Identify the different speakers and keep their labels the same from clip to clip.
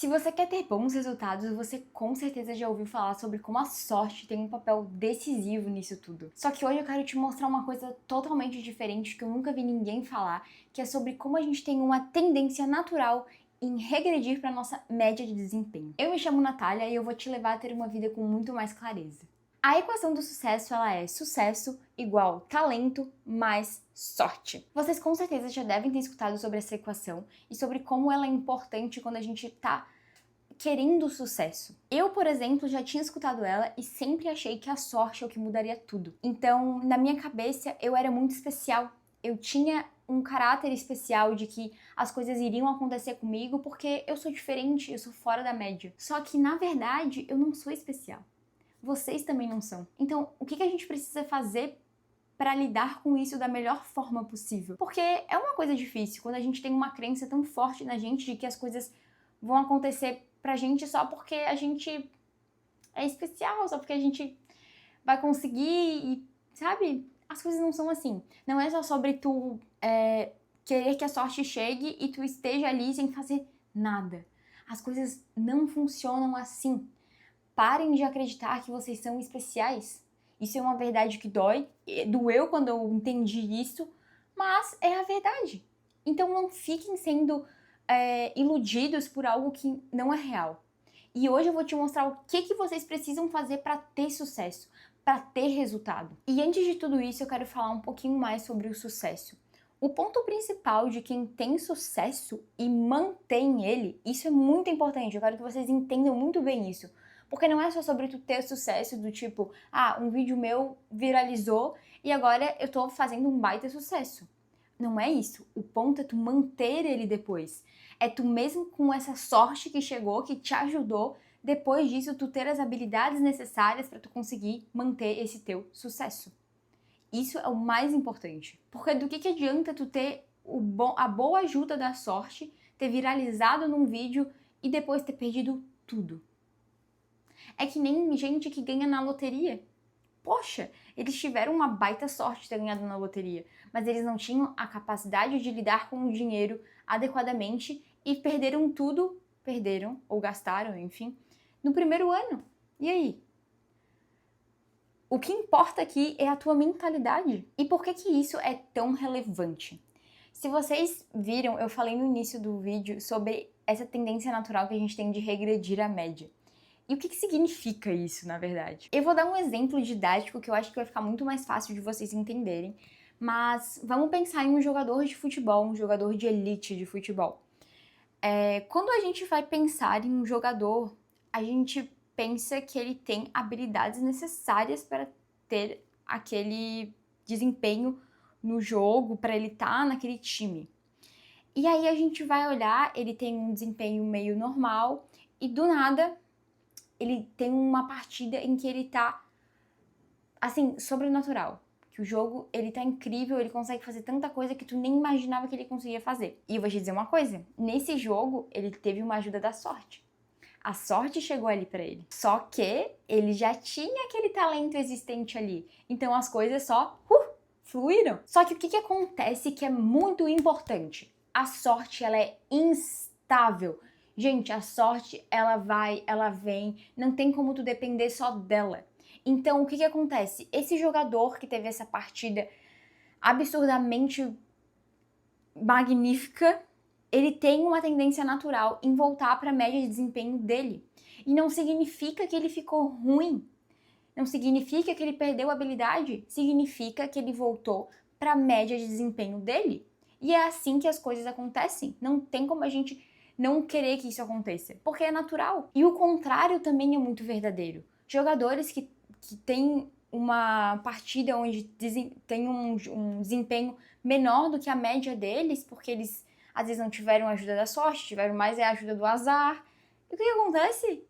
Speaker 1: Se você quer ter bons resultados, você com certeza já ouviu falar sobre como a sorte tem um papel decisivo nisso tudo. Só que hoje eu quero te mostrar uma coisa totalmente diferente que eu nunca vi ninguém falar, que é sobre como a gente tem uma tendência natural em regredir para nossa média de desempenho. Eu me chamo Natália e eu vou te levar a ter uma vida com muito mais clareza. A equação do sucesso, ela é sucesso igual talento mais sorte. Vocês com certeza já devem ter escutado sobre essa equação e sobre como ela é importante quando a gente tá querendo sucesso. Eu, por exemplo, já tinha escutado ela e sempre achei que a sorte é o que mudaria tudo. Então, na minha cabeça, eu era muito especial. Eu tinha um caráter especial de que as coisas iriam acontecer comigo porque eu sou diferente, eu sou fora da média. Só que, na verdade, eu não sou especial. Vocês também não são. Então, o que a gente precisa fazer para lidar com isso da melhor forma possível? Porque é uma coisa difícil quando a gente tem uma crença tão forte na gente de que as coisas vão acontecer pra gente só porque a gente é especial, só porque a gente vai conseguir e, sabe? As coisas não são assim. Não é só sobre tu querer que a sorte chegue e tu esteja ali sem fazer nada. As coisas não funcionam assim. Parem de acreditar que vocês são especiais. Isso é uma verdade que dói. Doeu quando eu entendi isso, mas é a verdade. Então não fiquem sendo iludidos por algo que não é real. E hoje eu vou te mostrar o que vocês precisam fazer para ter sucesso, para ter resultado. E antes de tudo isso, eu quero falar um pouquinho mais sobre o sucesso. O ponto principal de quem tem sucesso e mantém ele, isso é muito importante. Eu quero que vocês entendam muito bem isso. Porque não é só sobre tu ter sucesso do tipo, um vídeo meu viralizou e agora eu tô fazendo um baita sucesso. Não é isso. O ponto é tu manter ele depois. É tu mesmo com essa sorte que chegou, que te ajudou, depois disso tu ter as habilidades necessárias para tu conseguir manter esse teu sucesso. Isso é o mais importante. Porque do que adianta tu ter a boa ajuda da sorte, ter viralizado num vídeo e depois ter perdido tudo? É que nem gente que ganha na loteria. Poxa, eles tiveram uma baita sorte de ter ganhado na loteria, mas eles não tinham a capacidade de lidar com o dinheiro adequadamente e perderam tudo, perderam ou gastaram, enfim, no primeiro ano. E aí? O que importa aqui é a tua mentalidade. E por que isso é tão relevante? Se vocês viram, eu falei no início do vídeo sobre essa tendência natural que a gente tem de regredir à média. E o que significa isso, na verdade? Eu vou dar um exemplo didático que eu acho que vai ficar muito mais fácil de vocês entenderem, mas vamos pensar em um jogador de futebol, um jogador de elite de futebol. Quando a gente vai pensar em um jogador, a gente pensa que ele tem habilidades necessárias para ter aquele desempenho no jogo, para ele estar naquele time. E aí a gente vai olhar, ele tem um desempenho meio normal e do nada ele tem uma partida em que ele tá, assim, sobrenatural. Que o jogo, ele tá incrível, ele consegue fazer tanta coisa que tu nem imaginava que ele conseguia fazer. E eu vou te dizer uma coisa, nesse jogo, ele teve uma ajuda da sorte. A sorte chegou ali pra ele. Só que ele já tinha aquele talento existente ali. Então as coisas só fluíram. Só que o que acontece que é muito importante? A sorte, ela é instável. Gente, a sorte, ela vai, ela vem, não tem como tu depender só dela. Então, o que acontece? Esse jogador que teve essa partida absurdamente magnífica, ele tem uma tendência natural em voltar para a média de desempenho dele. E não significa que ele ficou ruim, não significa que ele perdeu a habilidade, significa que ele voltou para a média de desempenho dele. E é assim que as coisas acontecem. Não tem como a gente não querer que isso aconteça, porque é natural. E o contrário também é muito verdadeiro. Jogadores que têm uma partida onde tem um desempenho menor do que a média deles, porque eles às vezes não tiveram a ajuda da sorte, tiveram mais a ajuda do azar. E o que acontece?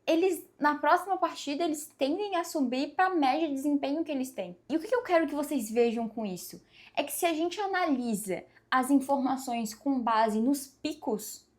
Speaker 1: Eles, na próxima partida, eles tendem a subir para a média de desempenho que eles têm. E o que eu quero que vocês vejam com isso? É que se a gente analisa as informações com base nos picos,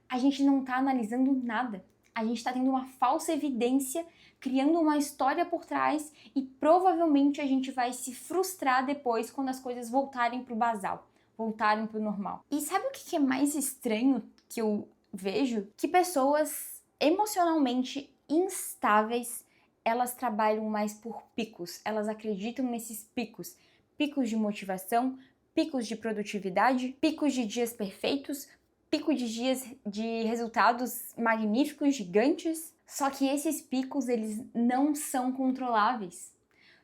Speaker 1: a gente não está analisando nada. A gente está tendo uma falsa evidência, criando uma história por trás e provavelmente a gente vai se frustrar depois quando as coisas voltarem para o basal, voltarem para o normal. E sabe o que é mais estranho que eu vejo que pessoas emocionalmente instáveis, elas trabalham mais por picos, elas acreditam nesses picos, picos de motivação, picos de produtividade, picos de dias perfeitos, pico de dias de resultados magníficos, gigantes. Só que esses picos, eles não são controláveis.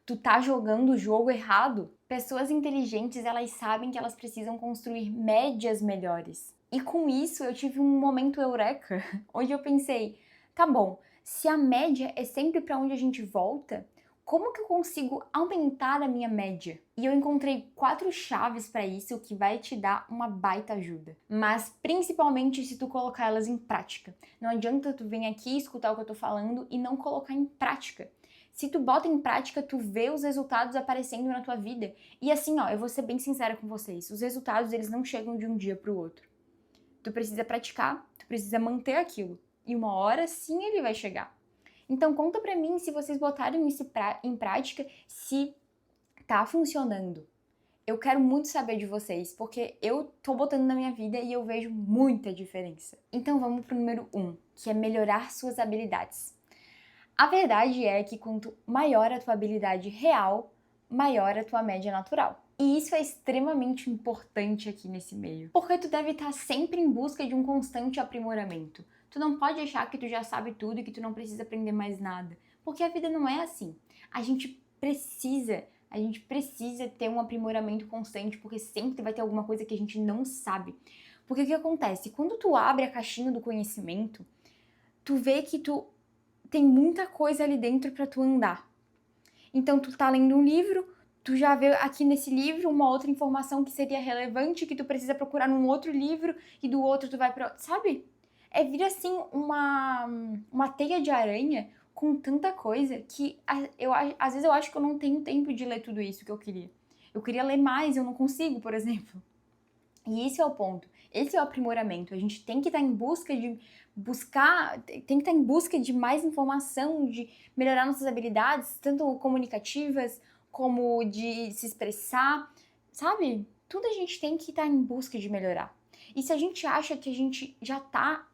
Speaker 1: Tu tá jogando o jogo errado. Pessoas inteligentes, elas sabem que elas precisam construir médias melhores. E com isso eu tive um momento eureka, onde eu pensei, tá bom, se a média é sempre para onde a gente volta, como que eu consigo aumentar a minha média? E eu encontrei 4 chaves para isso que vai te dar uma baita ajuda. Mas principalmente se tu colocar elas em prática. Não adianta tu vir aqui escutar o que eu tô falando e não colocar em prática. Se tu bota em prática, tu vê os resultados aparecendo na tua vida. E assim, ó, eu vou ser bem sincera com vocês, os resultados eles não chegam de um dia pro outro. Tu precisa praticar, tu precisa manter aquilo. E uma hora sim ele vai chegar. Então conta pra mim se vocês botaram isso em prática, se tá funcionando. Eu quero muito saber de vocês, porque eu tô botando na minha vida e eu vejo muita diferença. Então vamos pro número 1, que é melhorar suas habilidades. A verdade é que quanto maior a tua habilidade real, maior a tua média natural. E isso é extremamente importante aqui nesse meio, porque tu deve estar sempre em busca de um constante aprimoramento. Tu não pode achar que tu já sabe tudo e que tu não precisa aprender mais nada, porque a vida não é assim. A gente precisa ter um aprimoramento constante, porque sempre vai ter alguma coisa que a gente não sabe. Porque o que acontece? Quando tu abre a caixinha do conhecimento, tu vê que tu tem muita coisa ali dentro para tu andar. Então tu tá lendo um livro, tu já vê aqui nesse livro uma outra informação que seria relevante, que tu precisa procurar num outro livro, e do outro tu vai pra... Sabe? Vira assim uma teia de aranha com tanta coisa que às vezes eu acho que eu não tenho tempo de ler tudo isso que eu queria. Eu queria ler mais, eu não consigo, por exemplo. E esse é o ponto. Esse é o aprimoramento. A gente tem que estar em busca de tem que estar em busca de mais informação, de melhorar nossas habilidades, tanto comunicativas como de se expressar, sabe? Tudo a gente tem que estar em busca de melhorar. E se a gente acha que a gente já tá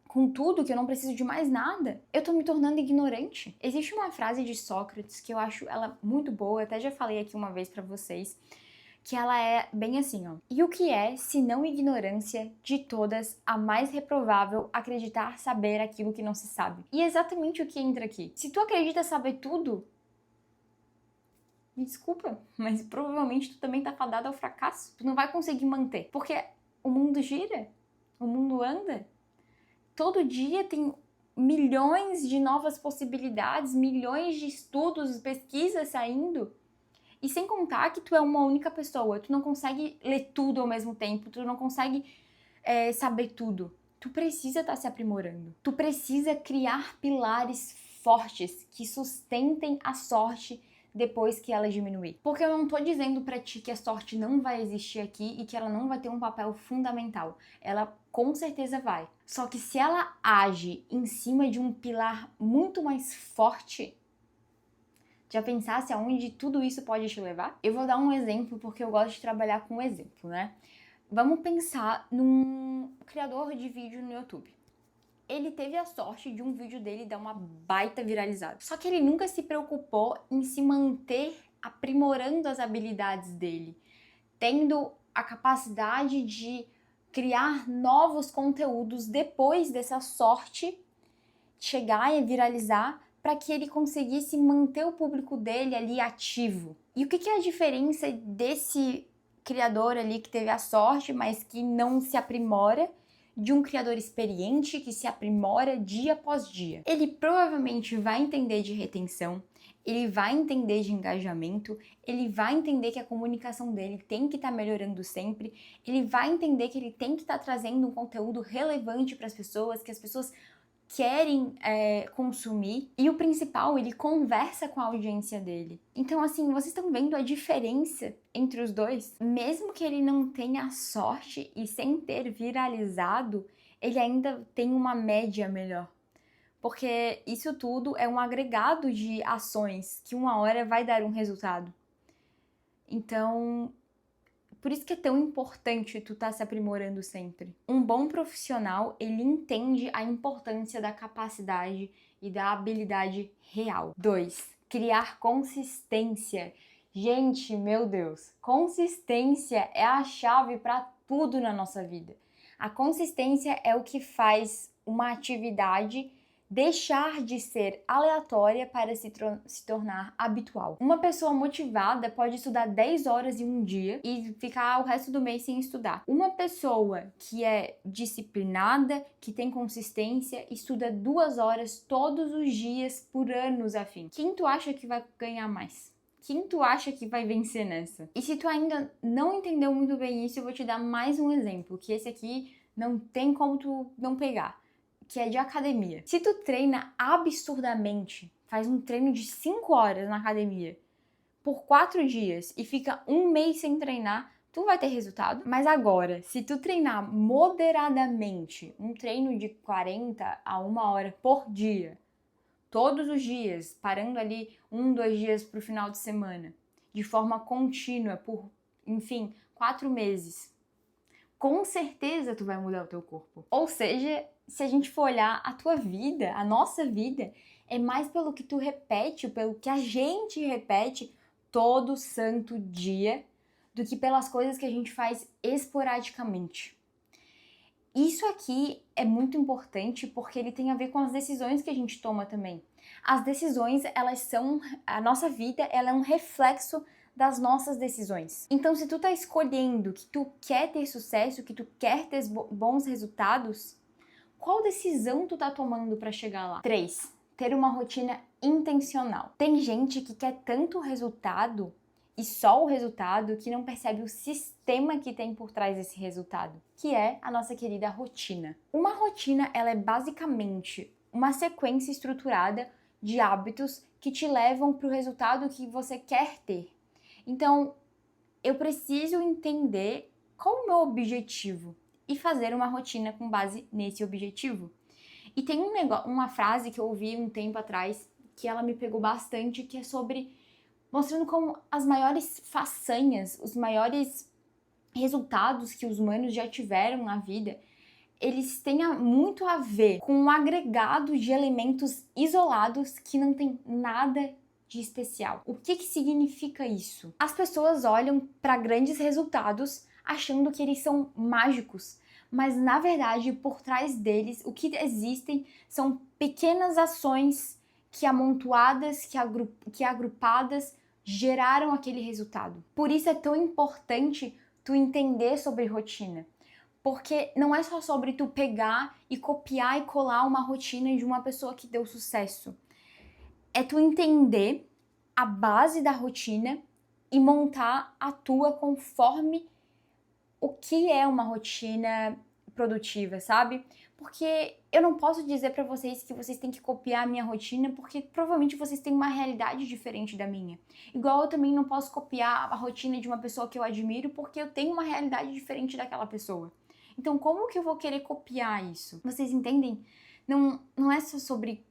Speaker 1: com tudo, que eu não preciso de mais nada, eu tô me tornando ignorante. Existe uma frase de Sócrates que eu acho ela muito boa, eu até já falei aqui uma vez pra vocês, que ela é bem assim, ó. E o que é, se não ignorância, de todas, a mais reprovável acreditar saber aquilo que não se sabe? E é exatamente o que entra aqui. Se tu acredita saber tudo, me desculpa, mas provavelmente tu também tá fadado ao fracasso. Tu não vai conseguir manter, porque o mundo gira, o mundo anda. Todo dia tem milhões de novas possibilidades, milhões de estudos, pesquisas saindo. E sem contar que tu é uma única pessoa, tu não consegue ler tudo ao mesmo tempo, tu não consegue saber tudo. Tu precisa estar se aprimorando. Tu precisa criar pilares fortes que sustentem a sorte depois que ela diminuir. Porque eu não tô dizendo pra ti que a sorte não vai existir aqui e que ela não vai ter um papel fundamental. Ela com certeza vai. Só que se ela age em cima de um pilar muito mais forte, já pensasse aonde tudo isso pode te levar? Eu vou dar um exemplo porque eu gosto de trabalhar com exemplo, né? Vamos pensar num criador de vídeo no YouTube. Ele teve a sorte de um vídeo dele dar uma baita viralizada. Só que ele nunca se preocupou em se manter aprimorando as habilidades dele, tendo a capacidade de criar novos conteúdos depois dessa sorte chegar e viralizar, para que ele conseguisse manter o público dele ali ativo. E o que é a diferença desse criador ali que teve a sorte, mas que não se aprimora, de um criador experiente que se aprimora dia após dia? Ele provavelmente vai entender de retenção, ele vai entender de engajamento, ele vai entender que a comunicação dele tem que estar melhorando sempre, ele vai entender que ele tem que estar trazendo um conteúdo relevante para as pessoas, que as pessoas querem consumir, e o principal, ele conversa com a audiência dele. Então, assim, vocês estão vendo a diferença entre os dois? Mesmo que ele não tenha sorte e sem ter viralizado, ele ainda tem uma média melhor. Porque isso tudo é um agregado de ações que uma hora vai dar um resultado. Então, Por isso que é tão importante tu estar se aprimorando sempre. Um bom profissional, ele entende a importância da capacidade e da habilidade real. 2. Criar consistência. Gente, meu Deus, consistência é a chave para tudo na nossa vida. A consistência é o que faz uma atividade deixar de ser aleatória para se tornar habitual. Uma pessoa motivada pode estudar 10 horas em um dia e ficar o resto do mês sem estudar. Uma pessoa que é disciplinada, que tem consistência, estuda 2 horas todos os dias por anos a fim. Quem tu acha que vai ganhar mais? Quem tu acha que vai vencer nessa? E se tu ainda não entendeu muito bem isso, eu vou te dar mais um exemplo, que esse aqui não tem como tu não pegar, que é de academia. Se tu treina absurdamente, faz um treino de 5 horas na academia por 4 dias e fica um mês sem treinar, tu vai ter resultado. Mas agora, se tu treinar moderadamente, um treino de 40 a 1 hora por dia, todos os dias, parando ali 2 dias pro final de semana, de forma contínua por, 4 meses, com certeza tu vai mudar o teu corpo. Ou seja, se a gente for olhar a tua vida, a nossa vida, é mais pelo que tu repete, pelo que a gente repete todo santo dia, do que pelas coisas que a gente faz esporadicamente. Isso aqui é muito importante porque ele tem a ver com as decisões que a gente toma também. As decisões, a nossa vida, ela é um reflexo das nossas decisões. Então, se tu tá escolhendo que tu quer ter sucesso, que tu quer ter bons resultados, qual decisão tu tá tomando para chegar lá? 3. Ter uma rotina intencional. Tem gente que quer tanto resultado e só o resultado que não percebe o sistema que tem por trás desse resultado, que é a nossa querida rotina. Uma rotina, ela é basicamente uma sequência estruturada de hábitos que te levam para o resultado que você quer ter. Então, eu preciso entender qual é o meu objetivo e fazer uma rotina com base nesse objetivo. E tem uma frase que eu ouvi um tempo atrás que ela me pegou bastante, que é sobre mostrando como as maiores façanhas, os maiores resultados que os humanos já tiveram na vida, eles têm muito a ver com um agregado de elementos isolados que não tem nada de especial. O que significa isso? As pessoas olham para grandes resultados achando que eles são mágicos, mas na verdade por trás deles o que existem são pequenas ações que amontoadas, que agrupadas geraram aquele resultado. Por isso é tão importante tu entender sobre rotina. Porque não é só sobre tu pegar e copiar e colar uma rotina de uma pessoa que deu sucesso. É tu entender a base da rotina e montar a tua conforme o que é uma rotina produtiva, sabe? Porque eu não posso dizer pra vocês que vocês têm que copiar a minha rotina, porque provavelmente vocês têm uma realidade diferente da minha. Igual eu também não posso copiar a rotina de uma pessoa que eu admiro, porque eu tenho uma realidade diferente daquela pessoa. Então, como que eu vou querer copiar isso? Vocês entendem? Não é só sobre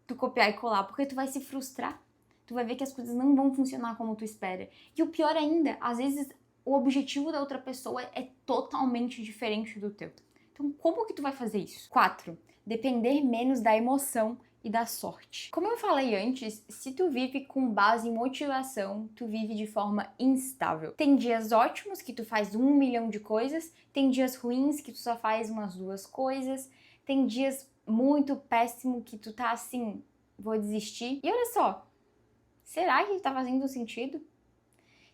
Speaker 1: tu copiar e colar, porque tu vai se frustrar. Tu vai ver que as coisas não vão funcionar como tu espera. E o pior ainda, às vezes o objetivo da outra pessoa é totalmente diferente do teu. Então, como que tu vai fazer isso? 4. Depender menos da emoção e da sorte. Como eu falei antes, se tu vive com base em motivação, tu vive de forma instável. Tem dias ótimos que tu faz 1 milhão de coisas, tem dias ruins que tu só faz umas 2 coisas, tem dias muito péssimo que tu tá assim, vou desistir. E olha só, será que tá fazendo sentido?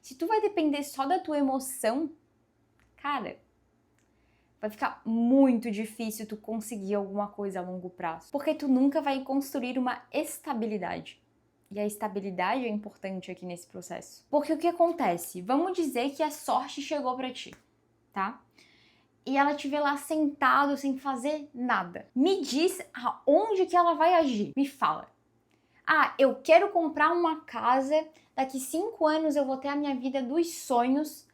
Speaker 1: Se tu vai depender só da tua emoção, cara, vai ficar muito difícil tu conseguir alguma coisa a longo prazo, porque tu nunca vai construir uma estabilidade. E a estabilidade é importante aqui nesse processo. Porque o que acontece? Vamos dizer que a sorte chegou pra ti, tá? E ela te vê lá sentado sem fazer nada. Me diz aonde que ela vai agir. Me fala. Ah, eu quero comprar uma casa, daqui 5 anos eu vou ter a minha vida dos sonhos,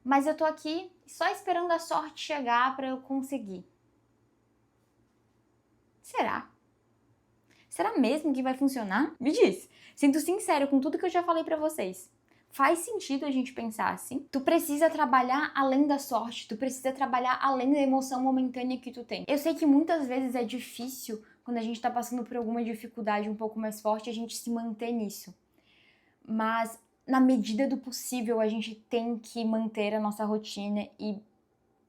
Speaker 1: mas eu tô aqui só esperando a sorte chegar para eu conseguir. Será? Será mesmo que vai funcionar? Me diz. Sendo sincero com tudo que eu já falei para vocês. Faz sentido a gente pensar assim. Tu precisa trabalhar além da sorte, tu precisa trabalhar além da emoção momentânea que tu tem. Eu sei que muitas vezes é difícil, quando a gente tá passando por alguma dificuldade um pouco mais forte, a gente se manter nisso. Mas, na medida do possível, a gente tem que manter a nossa rotina e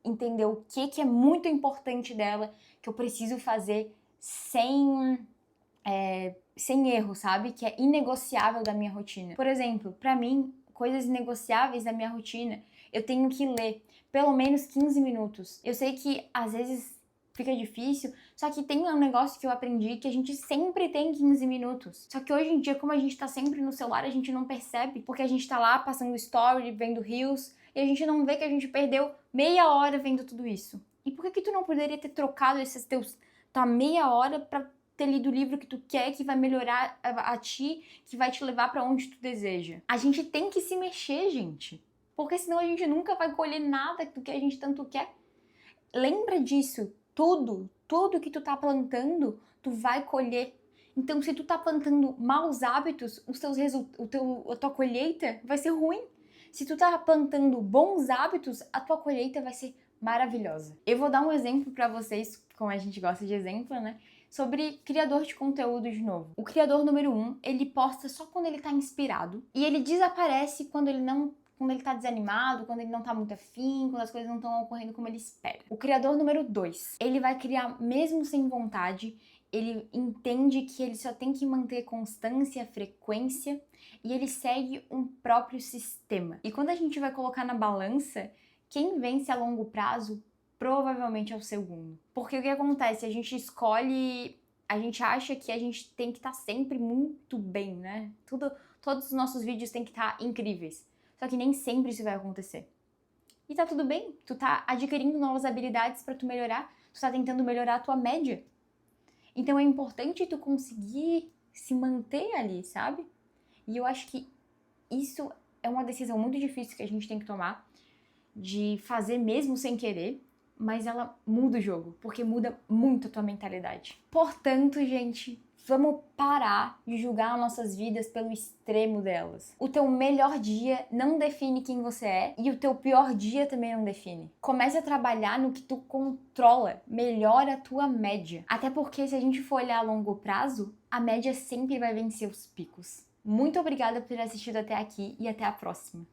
Speaker 1: entender o que é muito importante dela, que eu preciso fazer sem erro, sabe? Que é inegociável da minha rotina. Por exemplo, pra mim, coisas inegociáveis da minha rotina, eu tenho que ler pelo menos 15 minutos. Eu sei que às vezes fica difícil, só que tem um negócio que eu aprendi que a gente sempre tem 15 minutos. Só que hoje em dia, como a gente tá sempre no celular, a gente não percebe, porque a gente tá lá passando story, vendo reels, e a gente não vê que a gente perdeu meia hora vendo tudo isso. E por que tu não poderia ter trocado tua meia hora pra ter lido o livro que tu quer, que vai melhorar a ti, que vai te levar pra onde tu deseja? A gente tem que se mexer, gente. Porque senão a gente nunca vai colher nada do que a gente tanto quer. Lembra disso. Tudo que tu tá plantando, tu vai colher. Então, se tu tá plantando maus hábitos, a tua colheita vai ser ruim. Se tu tá plantando bons hábitos, a tua colheita vai ser maravilhosa. Eu vou dar um exemplo pra vocês, como a gente gosta de exemplo, né? Sobre criador de conteúdo de novo. O criador número 1, ele posta só quando ele tá inspirado e ele desaparece quando ele tá desanimado, quando ele não tá muito afim, quando as coisas não estão ocorrendo como ele espera. O criador número 2, ele vai criar mesmo sem vontade, ele entende que ele só tem que manter constância, frequência e ele segue um próprio sistema. E quando a gente vai colocar na balança, quem vence a longo prazo provavelmente é o segundo. Porque o que acontece? A gente acha que a gente tem que estar sempre muito bem, né? Todos os nossos vídeos têm que estar incríveis. Só que nem sempre isso vai acontecer. E tá tudo bem, tu tá adquirindo novas habilidades pra tu melhorar, tu tá tentando melhorar a tua média. Então é importante tu conseguir se manter ali, sabe? E eu acho que isso é uma decisão muito difícil que a gente tem que tomar, de fazer mesmo sem querer, mas ela muda o jogo, porque muda muito a tua mentalidade. Portanto, gente, vamos parar de julgar nossas vidas pelo extremo delas. O teu melhor dia não define quem você é e o teu pior dia também não define. Comece a trabalhar no que tu controla, melhora a tua média. Até porque se a gente for olhar a longo prazo, a média sempre vai vencer os picos. Muito obrigada por ter assistido até aqui e até a próxima.